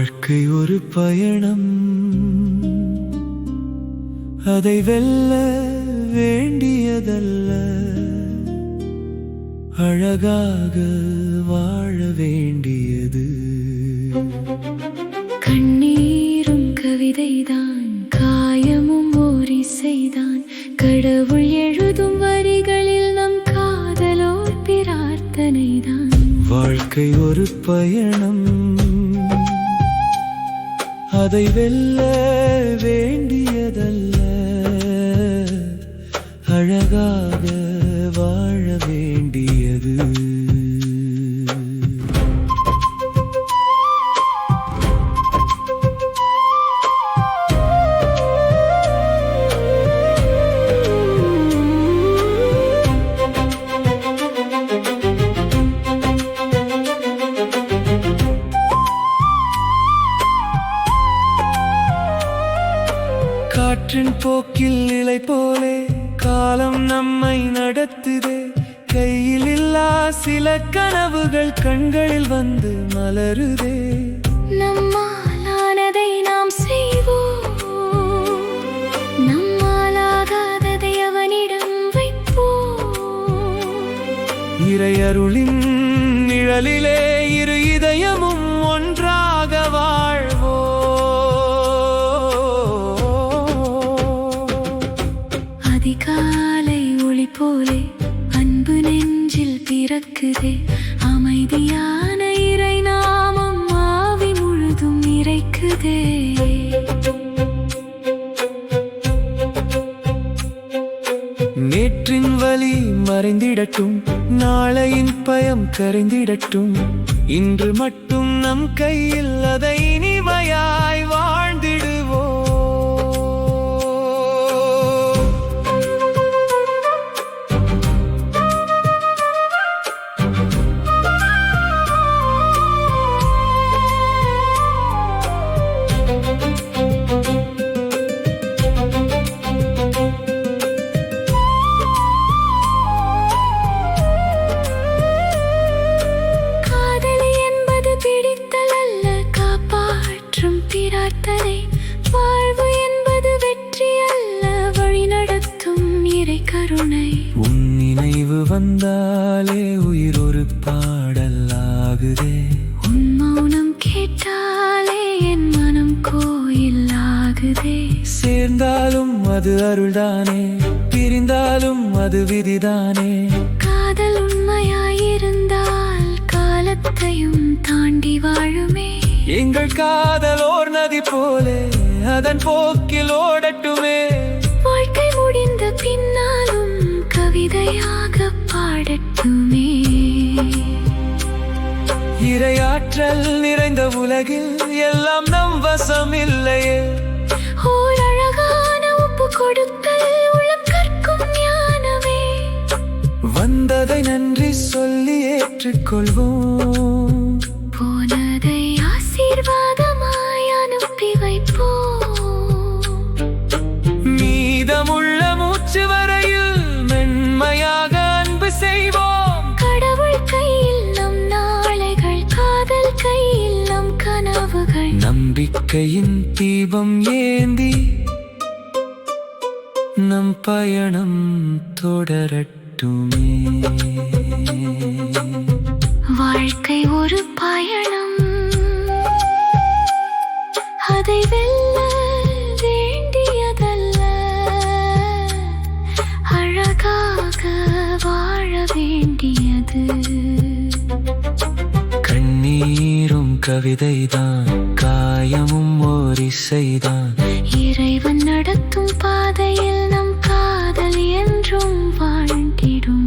வாழ்க்கை ஒரு பயணம், அதை வெல்ல வேண்டியதல்ல, அழகாக வாழ வேண்டியது. கண்ணீரும் கவிதைதான், காயமும் ஓர் இசைதான், கடவுள் எழுதும் வரிகளில் நம் காதலோர் பிரார்த்தனைதான். வாழ்க்கை ஒரு பயணம், அதை வெல்ல வேண்டியதல்ல, அழகாக வாழ வேண்டியது. காற்றின் போக்கில் இலை போலே காலம் நம்மை நடத்துதே. கையில் இல்லா சில கனவுகள் கண்களில் வந்து மலருதே. நம்மாலானதை நாம் செய்வோம், நம்மாலாகாததை அவனிடம் வைப்போம். இறையருளின் நிழலிலே இரு இதயமும் ஒன்றாக வாழ்வோம். அதிகாலை ஒளி போலே அன்பு நெஞ்சில் பிறக்குதே. அமைதியான இறை நாமம் ஆவி முழுதும் இறைக்குதே. நேற்றின் வலி மறைந்திடட்டும், நாளையின் பயம் கரைந்திடட்டும். இன்று மட்டும் நம் கையில், அதை இனிமையாய் வாழ்ந்திடுவோம். வாழ்வு என்பது வெற்றி அல்ல, வழி நடத்தும் இறை கருணை. உன் நினைவு வந்தாலே உயிர் ஒரு பாடலாகுதே. உன் மௌனம் கேட்டாலே என் மனம் கோயில் ஆகுதே. சேர்ந்தாலும் அது அருள்தானே, பிரிந்தாலும் அது விதிதானே. காதல் உண்மையாயிருந்தால் காலத்தையும் தாண்டி வாழுமே. எங்கள் காதல் ஓர் நதி போலே அதன் போக்கில் ஓடட்டுமே. வாழ்க்கை முடிந்த பின்னாலும் கவிதையாக பாடட்டுமே. இறையாற்றல் நிறைந்த உலகில் எல்லாம் நம் வசம் இல்லையே. ஓர் அழகான ஒப்பு கொடுத்தல் உளம் கற்கும் ஞானமே. வந்ததை நன்றி சொல்லி ஏற்றுக்கொள்வோம். போனதை ஆசீர்வாதமாய் அனுப்பி வைப்போம். மீதமுள்ள மூச்சு வரையில் மென்மையாக அன்பு செய்வோம். கடவுள் கையில் நம் நாளைகள், காதல் கையில் நம் கனவுகள். நம்பிக்கையின் தீபம் ஏந்தி நம் பயணம் தொடரட்டுமே. வாழ்க்கை ஒரு பயணம், அதை வெல்ல வேண்டியதல்ல, அழகாக வாழ வேண்டியது. கண்ணீரும் கவிதைதான், காயமும் ஓர் இசைதான். இறைவன் நடத்தும் பாதையில் நம் காதல் என்றும் வாழ்ந்திடும்.